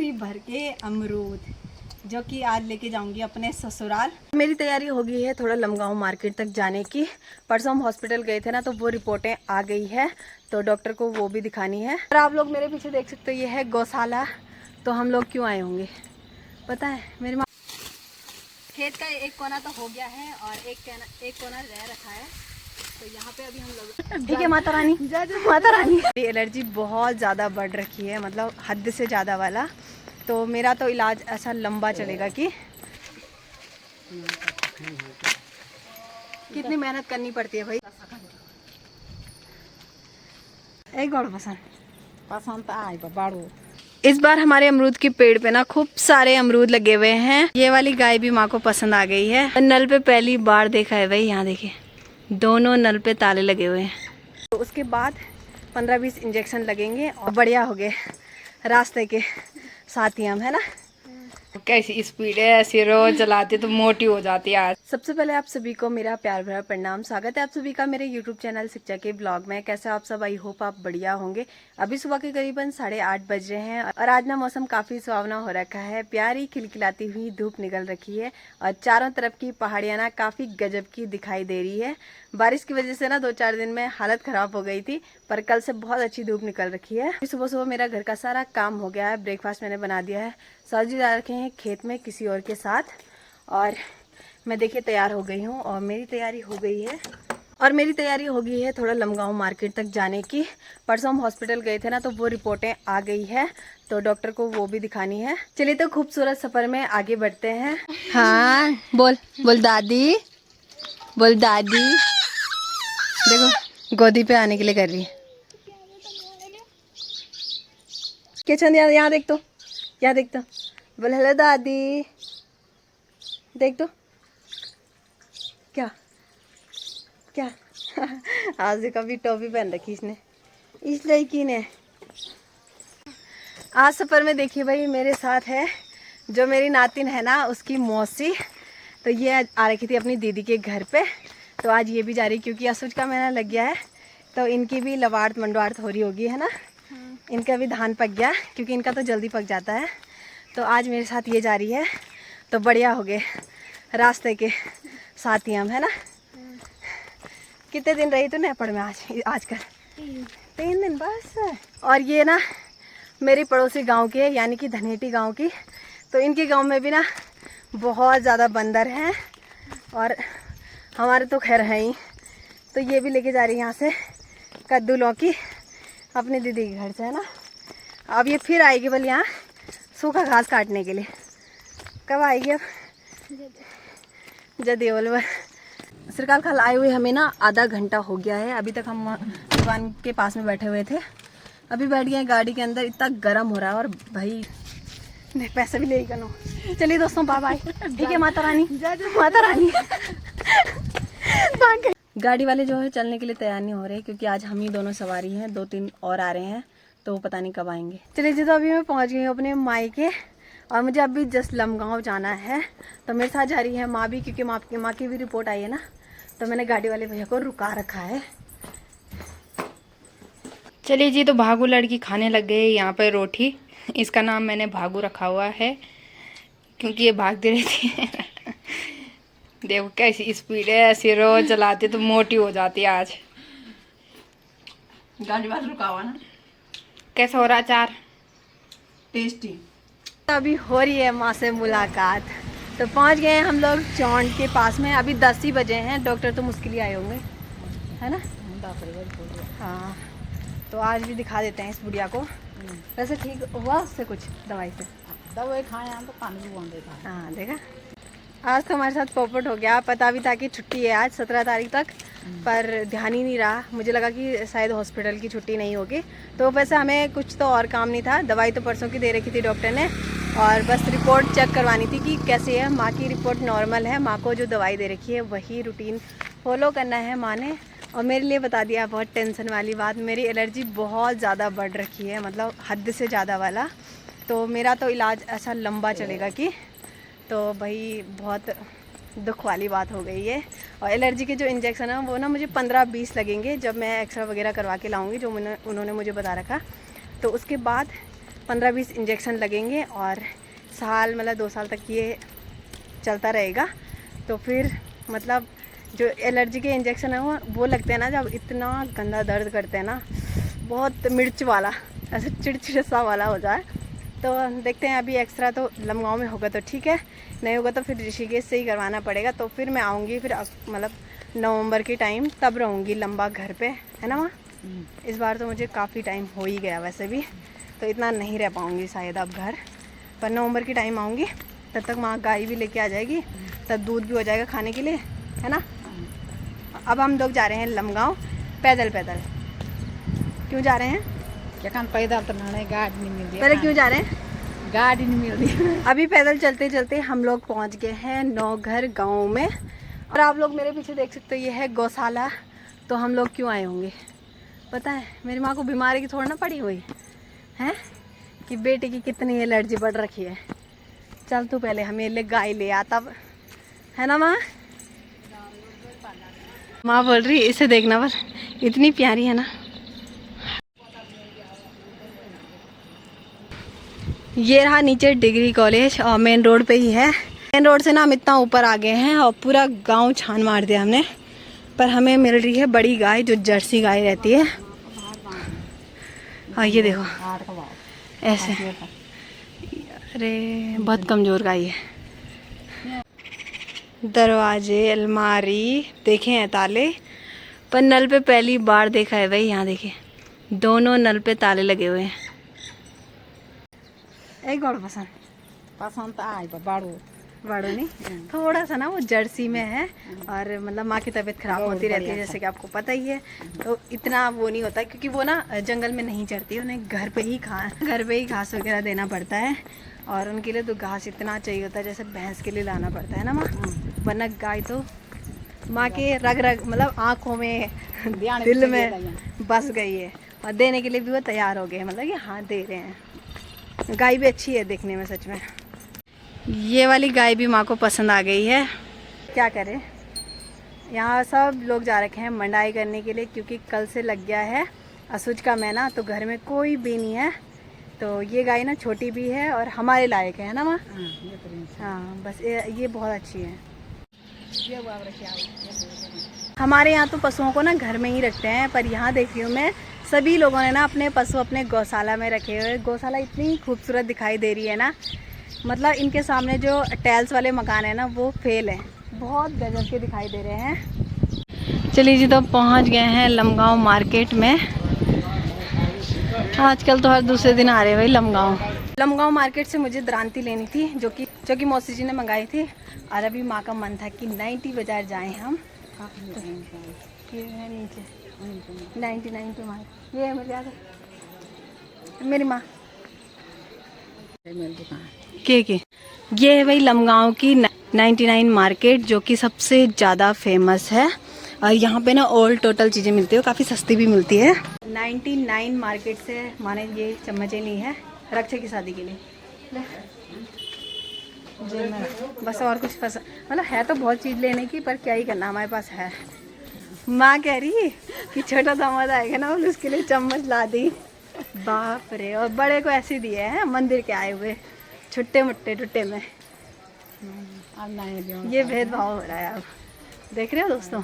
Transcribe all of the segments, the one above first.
कटोरी भर के अमरूद जो कि आज लेके जाऊंगी अपने ससुराल। मेरी तैयारी हो गई है थोड़ा लमगांव मार्केट तक जाने की। परसों हम हॉस्पिटल गए थे ना, तो वो रिपोर्टें आ गई है, तो डॉक्टर को वो भी दिखानी है। और आप लोग मेरे पीछे देख सकते हो, ये है गौशाला। तो हम लोग क्यों आए होंगे पता है? मेरी माँ खेत का एक कोना तो हो गया है और एक कोना रह रखा है, तो यहाँ पे अभी हम लोग ठीक है। माता रानी माता रानी। एलर्जी बहुत ज़्यादा बढ़ रखी है, मतलब हद से ज़्यादा वाला। तो मेरा तो इलाज ऐसा लंबा चलेगा कि कितनी मेहनत करनी पड़ती है भाई। एक गौड़ पसंद आए बाड़ू। इस बार हमारे अमरूद के पेड़ पे ना खूब सारे अमरूद लगे हुए हैं। ये वाली गाय भी माँ को पसंद आ गई है। नल पे पहली बार देखा है भाई, यहाँ देखिए दोनों नल पे ताले लगे हुए हैं। तो उसके बाद 15-20 इंजेक्शन लगेंगे और बढ़िया हो गए रास्ते के साथी हम, है ना। कैसी स्पीड है, ऐसी रोज चलाती तो मोटी हो जाती है। आज सबसे पहले आप सभी को मेरा प्यार भरा प्रणाम। स्वागत है आप सभी का मेरे YouTube चैनल शिक्षा के ब्लॉग में। कैसे आप सब? आई होप आप बढ़िया होंगे। अभी सुबह के करीबन 8:30 बज रहे हैं और आज ना मौसम काफी सुहावना हो रखा है। प्यारी खिलखिलाती हुई धूप निकल रखी है और चारों तरफ की पहाड़ियां ना काफी गजब की दिखाई दे रही है। बारिश की वजह से ना 2-4 दिन में हालत खराब हो गई थी, पर कल से बहुत अच्छी धूप निकल रखी है। सुबह सुबह मेरा घर का सारा काम हो गया है। ब्रेकफास्ट मैंने बना दिया है। सब्जी डाल रखे हैं खेत में किसी और के साथ, और मैं देखिए तैयार हो गई हूँ। और मेरी तैयारी हो गई है थोड़ा लमगांव मार्केट तक जाने की। परसों हम हॉस्पिटल गए थे ना, तो वो रिपोर्टें आ गई है, तो डॉक्टर को वो भी दिखानी है। चलिए तो खूबसूरत सफर में आगे बढ़ते हैं। हाँ बोल बोल दादी, बोल दादी। देखो गोदी पे आने के लिए कर रही है। क्या चंद यहाँ देख तो, यहाँ देख तो, बोल हेलो दादी। देख तो क्या क्या आज से कभी टोपी पहन रखी इसने, इस लड़की ने। आज सफ़र में देखिए भाई मेरे साथ है जो मेरी नातिन है ना, उसकी मौसी। तो ये आ रखी थी अपनी दीदी के घर पे, तो आज ये भी जा रही क्योंकि असुज का महीना लग गया है, तो इनकी भी लवार्थ मंडवार्थ हो रही होगी, है ना। इनका भी धान पक गया क्योंकि इनका तो जल्दी पक जाता है। तो आज मेरे साथ ये जा रही है, तो बढ़िया हो गए रास्ते के साथी हम, है ना। कितने दिन रही तू नेपाल में? आजकल 3 दिन बस। और ये ना मेरी पड़ोसी गांव की है, यानी कि धनेटी गांव की। तो इनके गांव में भी ना बहुत ज़्यादा बंदर हैं, और हमारे तो खैर है ही। तो ये भी लेके जा रही है यहाँ से कद्दू लौकी अपनी दीदी के घर से, है ना। अब ये फिर आएगी बोल यहाँ सूखा घास काटने के लिए। कब आएगी अब? जल्दी बोल। श्रीकाल खाल आए हुए हमें ना आधा घंटा हो गया है। अभी तक हम दुकान के पास में बैठे हुए थे, अभी बैठ गए गाड़ी के अंदर। इतना गर्म हो रहा है, और भाई नहीं पैसे भी ले करो। चलिए दोस्तों बाय बाय, ठीक है। माता रानी माता रानी। गाड़ी वाले जो है चलने के लिए तैयार नहीं हो रहे, क्योंकि आज हम ही दोनों सवारी हैं, 2-3 और आ रहे हैं, तो वो पता नहीं कब आएंगे। चलिए जी, तो अभी मैं पहुंच गई हूँ अपने मायके, और मुझे अभी जस्ट लमगांव जाना है। तो मेरे साथ जा रही है माँ भी, क्योंकि माँ की भी रिपोर्ट आई है ना, तो मैंने गाड़ी वाले भैया को रुका रखा है। चलिए जी, तो भागू लड़की खाने लग गई यहाँ पे रोटी। इसका नाम मैंने भागू रखा हुआ है क्योंकि ये भागती रहती है। देखो कैसी स्पीड है, ऐसी रोज चलाती तो मोटी हो जाती है। आज गाड़ी वाले रुका हुआ ना। कैसा हो रहा अचार? टेस्टी। अभी हो रही है माँ से मुलाकात, तो पहुँच गए हैं हम लोग चौंड के पास में। अभी 10 ही बजे हैं। डॉक्टर तो मुश्किल ही आए होंगे, है ना। हाँ, तो आज भी दिखा देते हैं इस बुढ़िया को। वैसे ठीक हुआ उससे कुछ दवाई से? दवाई खाए तो पानी भी बंद था। हाँ देखा, आज तो हमारे साथ पोपट हो गया। पता भी था कि छुट्टी है आज 17 तारीख तक, पर ध्यान ही नहीं रहा। मुझे लगा कि शायद हॉस्पिटल की छुट्टी नहीं होगी। तो वैसे हमें कुछ तो और काम नहीं था। दवाई तो परसों की दे रखी थी डॉक्टर ने, और बस रिपोर्ट चेक करवानी थी कि कैसी है। माँ की रिपोर्ट नॉर्मल है। माँ को जो दवाई दे रखी है वही रूटीन फॉलो करना है माँ ने। और मेरे लिए बता दिया बहुत टेंशन वाली बात, मेरी एलर्जी बहुत ज़्यादा बढ़ रखी है, मतलब हद से ज़्यादा वाला। तो मेरा तो इलाज ऐसा लंबा चलेगा कि, तो भाई बहुत दुख वाली बात हो गई है। और एलर्जी के जो इंजेक्शन है वो ना मुझे 15-20 लगेंगे, जब मैं एक्सरे वगैरह करवा के लाऊंगी, जो उन्होंने मुझे बता रखा। तो उसके बाद 15-20 इंजेक्शन लगेंगे और साल मतलब 2 साल तक ये चलता रहेगा। तो फिर मतलब जो एलर्जी के इंजेक्शन है वो लगते हैं ना, जब इतना गंदा दर्द करते हैं ना, बहुत मिर्च वाला, ऐसे चिड़चिड़ सा वाला हो जाए। तो देखते हैं, अभी एक्सरा तो लमगांव में होगा तो ठीक है, नहीं होगा तो फिर ऋषिकेश से ही करवाना पड़ेगा। तो फिर मैं आऊँगी, फिर मतलब नवंबर के टाइम तब रहूँगी लंबा घर पे, है ना माँ। इस बार तो मुझे काफ़ी टाइम हो ही गया वैसे भी, तो इतना नहीं रह पाऊँगी शायद अब घर, पर नवंबर के टाइम आऊँगी। तब तक माँ गाय भी लेके आ जाएगी, तब दूध भी हो जाएगा खाने के लिए, है ना। अब हम लोग जा रहे हैं लमगांव पैदल पैदल। क्यों जा रहे हैं? पैदल तो नहीं, गाड़ी नहीं मिलती। पहले क्यों जा रहे हैं? गाड़ी नहीं मिलती। अभी पैदल चलते चलते हम लोग पहुंच गए हैं नौघर गांव में। और आप लोग मेरे पीछे देख सकते हो, ये है गौशाला। तो हम लोग क्यों आए होंगे पता है? मेरी माँ को बीमारी की थोड़ा ना पड़ी हुई है कि बेटे की कितनी एलर्जी बढ़ रखी है। चल तू पहले हमें ले गाय ले आ तब, है ना माँ। माँ बोल रही इसे देखना पर इतनी प्यारी है ना। ये रहा नीचे डिग्री कॉलेज और मेन रोड पे ही है। मेन रोड से ना हम इतना ऊपर आ गए हैं और पूरा गांव छान मार दिया हमने, पर हमें मिल रही है बड़ी गाय जो जर्सी गाय रहती है। हाँ ये देखो ऐसे, अरे बहुत कमज़ोर गाय है। दरवाजे अलमारी देखे हैं ताले, पर नल पे पहली बार देखा है भाई। यहाँ देखिए दोनों नल पे ताले लगे हुए हैं। एक और पसंद तो आए बाड़ू नहीं, थोड़ा सा ना वो जर्सी में है और मतलब माँ की तबीयत खराब होती रहती है जैसे कि आपको पता ही है। तो इतना वो नहीं होता क्योंकि वो ना जंगल में नहीं चढ़ती, उन्हें घर पे ही घास वगैरह देना पड़ता है। और उनके लिए तो घास इतना चाहिए होता है जैसे भैंस के लिए लाना पड़ता है ना माँ। वरना गाय तो माँ के रग रग मतलब आँखों में दिल में बस गई है और देने के लिए भी वो तैयार हो गए, मतलब कि हाँ दे रहे हैं। गाय भी अच्छी है देखने में सच में। ये वाली गाय भी माँ को पसंद आ गई है। क्या करें, यहाँ सब लोग जा रखे हैं मंडाई करने के लिए क्योंकि कल से लग गया है असुज का महीना। तो घर में कोई भी नहीं है, तो ये गाय ना छोटी भी है और हमारे लायक है ना माँ। हाँ बस ये बहुत अच्छी है। हमारे यहाँ तो पशुओं को ना घर में ही रखते हैं, पर यहाँ देख रही हूँ मैं सभी लोगों ने ना अपने पशु अपने गौशाला में रखे हुए। गौशाला इतनी खूबसूरत दिखाई दे रही है ना, मतलब इनके सामने जो टाइल्स वाले मकान है ना वो फेल है, बहुत गजब के दिखाई दे रहे हैं। चलिए जी, तो पहुँच गए हैं लमगांव मार्केट में। आजकल तो हर दूसरे दिन आ रहे हैं भाई लमगांव मार्केट से मुझे दरांती लेनी थी जो कि मौसी जी ने मंगाई थी। और अभी माँ का मन था कि 90 बाज़ार जाएं हम। ये है नीचे 99 पे मार, ये है मेरी माँ के ये है भाई लमगांव की 99 मार्केट जो कि सबसे ज़्यादा फेमस है। और यहाँ पे ना ऑल टोटल चीज़ें मिलती है, काफ़ी सस्ती भी मिलती है। 99 मार्केट से माने ये चम्मचें ली है रक्षा की शादी के लिए। बस और कुछ मतलब है तो बहुत चीज़ लेने की, पर क्या ही करना, हमारे पास है। माँ कह रही कि छोटा दामाद आएगा ना उसके लिए चम्मच ला दी। बाप रे, और बड़े को ऐसे दिए हैं मंदिर के आए हुए छुट्टे मुट्टे टुट्टे में। ये भेदभाव हो रहा है अब, देख रहे हो दोस्तों।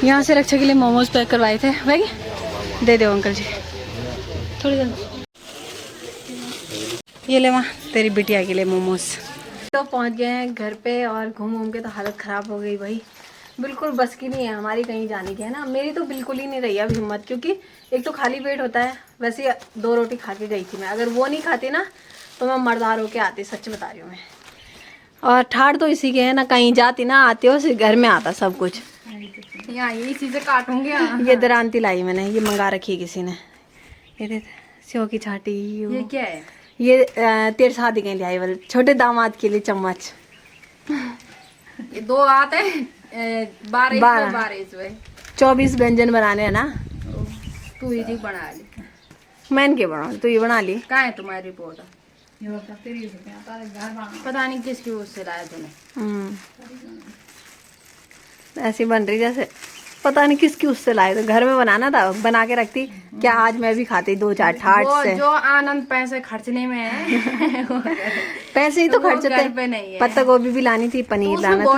यहाँ से रक्षा के लिए मोमोज पैक करवाए थे भाई, दे दो अंकल जी थोड़ी देर। ये ले माँ तेरी बिटिया के लिए मोमोज। तो पहुँच गए हैं घर पे और घूम के तो हालत ख़राब हो गई भाई, बिल्कुल बस की नहीं है हमारी कहीं जाने की, है ना। मेरी तो बिल्कुल ही नहीं रही अब हिम्मत, क्योंकि एक तो खाली पेट होता है। वैसे 2 रोटी खा के गई थी मैं, अगर वो नहीं खाती ना तो मैं मर्दार होके आती, सच बता रही हूँ मैं। और ठाड़ तो इसी के है ना, कहीं जाती ना आती हो सिर्फ घर में आता सब कुछ। यहाँ यही चीजें काटूंगे। ये दरांती लाई मैंने, ये मंगा रखी है किसी ने। ये सेव की छाटी। ये क्या है? ये तेरे शादी के लिए आई वाले छोटे दामाद के लिए चम्मच। ये 2 आते हैं 12 24 व्यंजन बनाने हैं ना। तू ही बना ली, मैंने क्या बना, तू ये बना ली। कहाँ है तुम्हारी रिपोर्ट? पता नहीं किसकी उससे लाया तूने। ऐसी बन रही जैसे पता नहीं किसकी उससे लाए थे, घर में बनाना था, बना के रखती, क्या आज मैं भी खाती 2-4 ठाट से। जो आनंद पैसे खर्चने में है पैसे ही तो वो खर्चते घर पे नहीं है। पत्ता गोभी भी लानी थी, पनीर लाना था।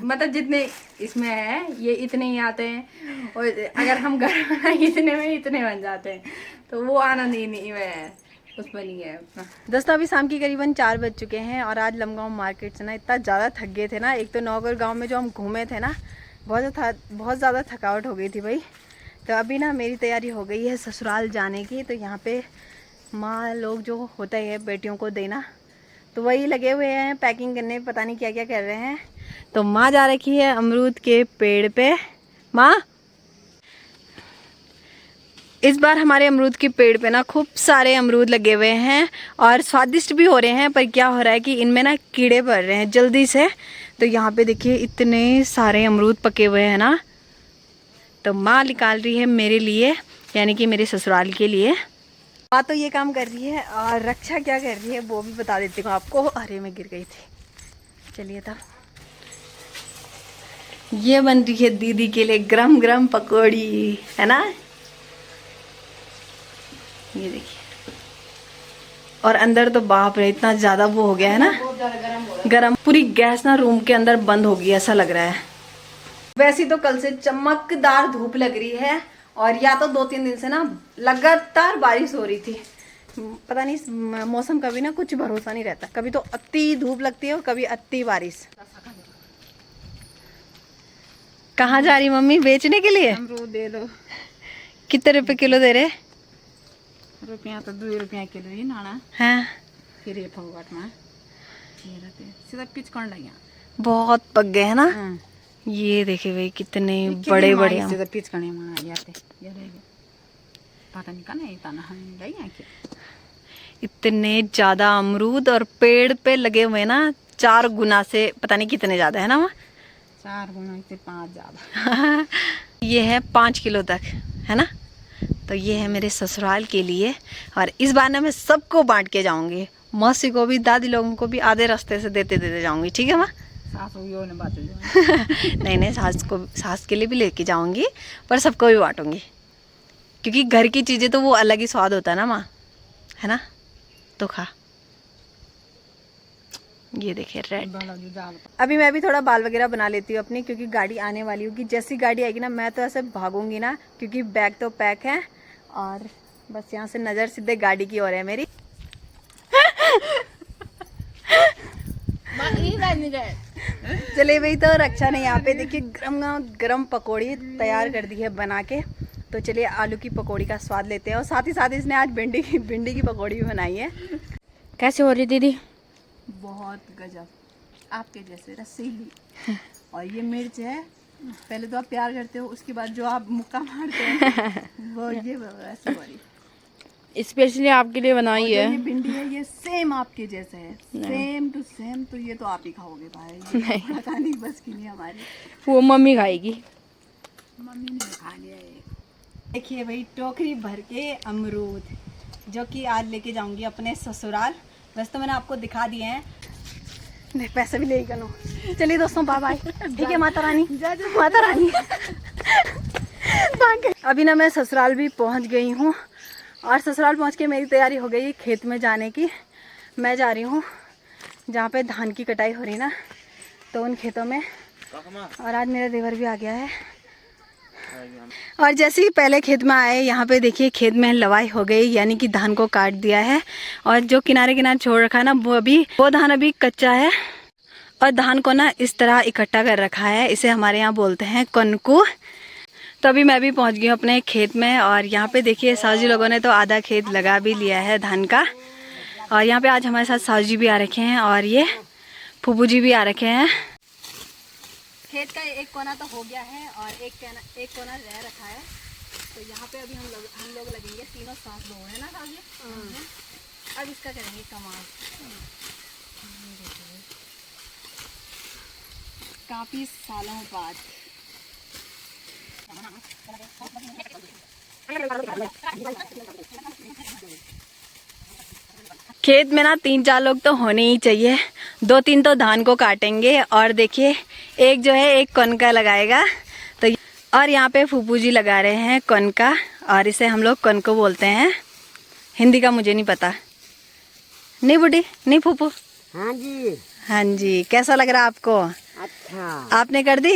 मतलब जितने इसमें है ये इतने ही आते हैं, और अगर हम घर बनाए इतने में इतने बन जाते हैं, तो वो आनंद ही नहीं है, उसमें नहीं है उतना। दोस्तों अभी शाम की करीबन 4 बज चुके हैं और आज लमगांव मार्केट से ना इतना ज़्यादा थक गए थे ना। एक तो नौगढ़ गांव में जो हम घूमे थे ना, बहुत ज़्यादा थकावट हो गई थी भाई। तो अभी ना मेरी तैयारी हो गई है ससुराल जाने की। तो यहाँ पे माँ लोग जो होता है बेटियों को देना, तो वही लगे हुए हैं पैकिंग करने, पता नहीं क्या क्या कर रहे हैं। तो माँ जा रखी है अमरूद के पेड़ पे। माँ, इस बार हमारे अमरूद के पेड़ पे ना खूब सारे अमरूद लगे हुए हैं और स्वादिष्ट भी हो रहे हैं, पर क्या हो रहा है कि इनमें ना कीड़े पड़ रहे हैं जल्दी से। तो यहाँ पे देखिए इतने सारे अमरूद पके हुए हैं ना। तो माँ निकाल रही है मेरे लिए, यानी कि मेरे ससुराल के लिए। माँ तो ये काम कर रही है और रक्षा क्या कर रही है वो भी बता देती हूँ आपको। अरे मैं गिर गई थी। चलिए तब ये बन रही है दीदी के लिए गरम गरम पकौड़ी, है ना। ये देखिए, और अंदर तो बाप रे इतना ज्यादा वो हो गया है ना, गरम। पूरी गैस ना रूम के अंदर बंद होगी ऐसा लग रहा है। वैसे तो कल से चमकदार धूप लग रही है और या तो 2-3 दिन से ना लगातार बारिश हो रही थी। पता नहीं मौसम का भी ना कुछ भरोसा नहीं रहता, कभी तो अति धूप लगती है और कभी अति बारिश। कहाँ जा रही मम्मी बेचने के लिए? अमरूद दे दो। कितने रुपए किलो दे रहे? रुपया तो 2 रुपया किलो ही नाना हाँ, फिर ये फगवाट में सीधा पिच कर लगे, बहुत पक गए है ना। ये देखे भाई कितने बड़े बड़े आम। सीधा पिच करने में आ जाते ये रहेगा, पता नहीं कहाँ है तना हम गए हैं कि इतने ज्यादा अमरूद और पेड़ पे लगे हुए ना 4 गुना से पता नहीं कितने ज्यादा है ना वहाँ। 4 गुना से 5 ज्यादा। ये है 5 किलो तक, है ना। तो ये है मेरे ससुराल के लिए और इस बार ना मैं सबको बांट के जाऊंगी, मौसी को भी, दादी लोगों को भी, आधे रास्ते से देते देते जाऊंगी, ठीक है माँ। नहीं, सास के लिए भी लेके जाऊंगी, पर सबको भी बांटूंगी, क्योंकि घर की चीजें तो वो अलग ही स्वाद होता है ना माँ, है ना। तो खा। ये देखिए रेड। अभी मैं भी थोड़ा बाल वगैरह बना लेती हूँ अपनी, क्योंकि गाड़ी आने वाली होगी। जैसी गाड़ी आएगी ना मैं तो ऐसे भागूंगी ना, क्योंकि बैग तो पैक है और बस यहाँ से नज़र सीधे गाड़ी की ओर है मेरी। चले भाई, तो रक्षा ने यहाँ पे देखिए गरम पकौड़ी तैयार कर दी है बना के। तो चलिए आलू की पकौड़ी का स्वाद लेते हैं, और साथ ही साथ इसने आज भिंडी की पकौड़ी भी बनाई है। कैसे हो रही दीदी? बहुत गजब, आपके जैसे रसीली। और ये मिर्च है, पहले तो आप प्यार करते हो, उसके बाद जो आप मुक्का मारते हैं वो ये वैसे वाली स्पेशली आपके लिए बनाई है। ये भिंडी है, ये सेम आपके जैसे है, सेम टू सेम। तो ये तो आप ही खाओगे भाई, ये पता नहीं बस की नहीं हमारी, वो मम्मी खाएगी। मम्मी ने खा लिया ये। देखिए भाई टोकरी भर के अमरूद, जो कि आज लेके जाऊंगी अपने ससुराल। वैसे तो मैंने आपको दिखा दिए हैं, नहीं पैसे भी ले लो। चलिए दोस्तों, बाय बाय। ठीक है माता रानी, माता रानी। अभी ना मैं ससुराल भी पहुंच गई हूँ, और ससुराल पहुंच के मेरी तैयारी हो गई खेत में जाने की। मैं जा रही हूँ जहाँ पे धान की कटाई हो रही ना, तो उन खेतों में। और आज मेरा देवर भी आ गया है। और जैसे ही पहले खेत में आए, यहाँ पे देखिए खेत में लवाई हो गई, यानी कि धान को काट दिया है। और जो किनारे किनारे छोड़ रखा है ना, वो धान अभी कच्चा है। और धान को ना इस तरह इकट्ठा कर रखा है, इसे हमारे यहाँ बोलते हैं कनकू। तो अभी मैं भी पहुँच गई हूँ अपने खेत में, और यहाँ पे देखिए सासू लोगों ने तो आधा खेत लगा भी लिया है धान का। और यहाँ पे आज हमारे साथ सासू जी भी आ रखे हैं, और ये फूफू जी भी आ रखे हैं। खेत का एक कोना तो हो गया है और एक कोना रह रखा है। तो यहाँ पे अभी हम लोग लगेंगे, तीनों सास लोग है ना सास। अब इसका करेंगे कमाल। काफी सालों बाद खेत में ना 3-4 लोग तो होने ही चाहिए। 2-3 तो धान को काटेंगे, और देखिए एक जो है एक कनका लगाएगा। और यहाँ पे फूफू जी लगा रहे हैं कनका, और इसे हम लोग कनको बोलते हैं। हिंदी का मुझे नहीं पता। नहीं बुढ़ी, नहीं फूफू? हाँ जी। हाँ जी, कैसा लग रहा है आपको? अच्छा। आपने कर दी?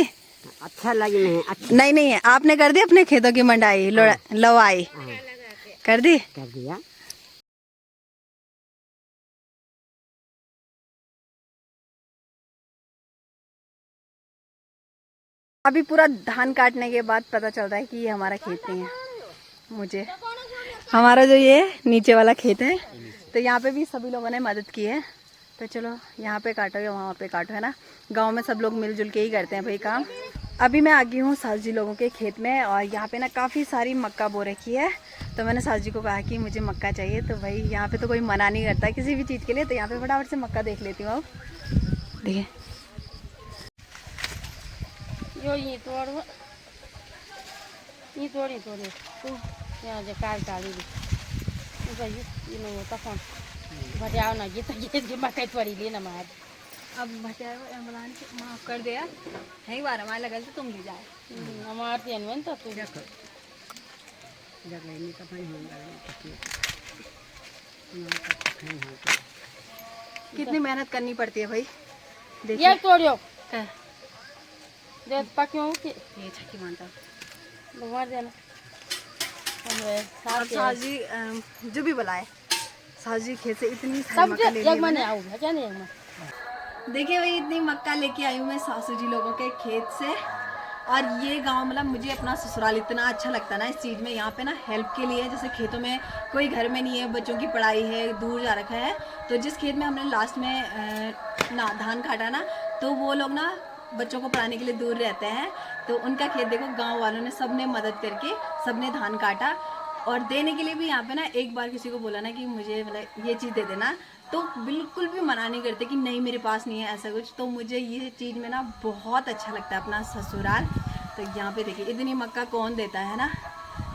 अच्छा लगी नहीं? अच्छा नहीं नहीं, आपने कर दी अपने खेतों की मंडाई, लवाई कर दी? कर दिया। अभी पूरा धान काटने के बाद पता चल रहा है कि ये हमारा खेत नहीं है। मुझे हमारा जो ये नीचे वाला खेत है, तो यहाँ पे भी सभी लोगों ने मदद की है। तो चलो यहाँ पे काटो या वहाँ पे काटो, है ना। गांव में सब लोग मिलजुल के ही करते हैं भाई काम। अभी मैं आ गई हूँ सास जी लोगों के खेत में, और यहाँ पे ना काफ़ी सारी मक्का बो रखी है। तो मैंने सास जी को कहा कि मुझे मक्का चाहिए, तो भाई यहाँ पे तो कोई मना नहीं करता किसी भी चीज़ के लिए। तो यहाँ पे फटाफट से मक्का देख लेती हूँ। अब देखिए ये तोड़ी तू यहाँ जे कार काली ये नो तो फोन भटियाओ ना ये मकई तोड़ी ले ना मार। अब भटिया एम्बुलेंस माफ़ कर दिया है, बार हमारे लगल तो तुम ले जाए हमार तेन में तो तू कितनी मेहनत करनी पड़ती है भाई। ये देखिए तोड़ियो क्या? दे पक्यों के ये छक्की मानता मार देना और सास जी जो भी बुलाए, सास जी खेत से इतनी सारी सब मक्का ले एक ली मने मैंने। आऊ है क्या नहीं मैं देखिए भाई इतनी मक्का लेके आई हूँ मैं सासू जी लोगों के खेत से। और ये गांव मतलब मुझे अपना ससुराल इतना अच्छा लगता है ना इस चीज़ में। यहाँ पे ना हेल्प के लिए, जैसे खेतों में कोई घर में नहीं है, बच्चों की पढ़ाई है, दूर जा रखा है, तो जिस खेत में हमने लास्ट में ना धान काटा ना, तो वो लोग ना बच्चों को पढ़ाने के लिए दूर रहते हैं। तो उनका खेत देखो, गांव वालों ने सबने मदद करके सबने धान काटा। और देने के लिए भी यहाँ पे ना एक बार किसी को बोला ना कि मुझे मतलब ये चीज़ दे देना, तो बिल्कुल भी मना नहीं करते कि नहीं मेरे पास नहीं है ऐसा कुछ। तो मुझे ये चीज़ में ना बहुत अच्छा लगता है अपना ससुराल। तो यहाँ पे देखिए इतनी मक्का कौन देता है ना।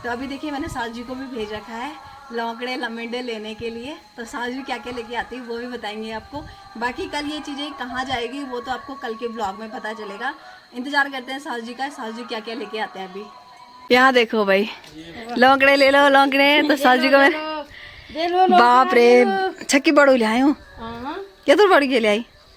तो अभी देखिए मैंने सास जी को भी भेज रखा है लौकड़े लमेंडे लेने के लिए। तो सास जी क्या क्या लेके आती है वो भी बताएंगे आपको। बाकी कल ये चीज़ें कहाँ जाएगी वो तो आपको कल के ब्लॉग में पता चलेगा। इंतज़ार करते हैं सास जी का, सास जी क्या क्या लेके आते हैं अभी। यहाँ देखो भाई लौकड़े ले लो, लौकड़े। तो सास जी को मैं दे लो बाप रे छक्की बड़ू ले आई हूँ। हां क्या तो बड़ी के ले आई?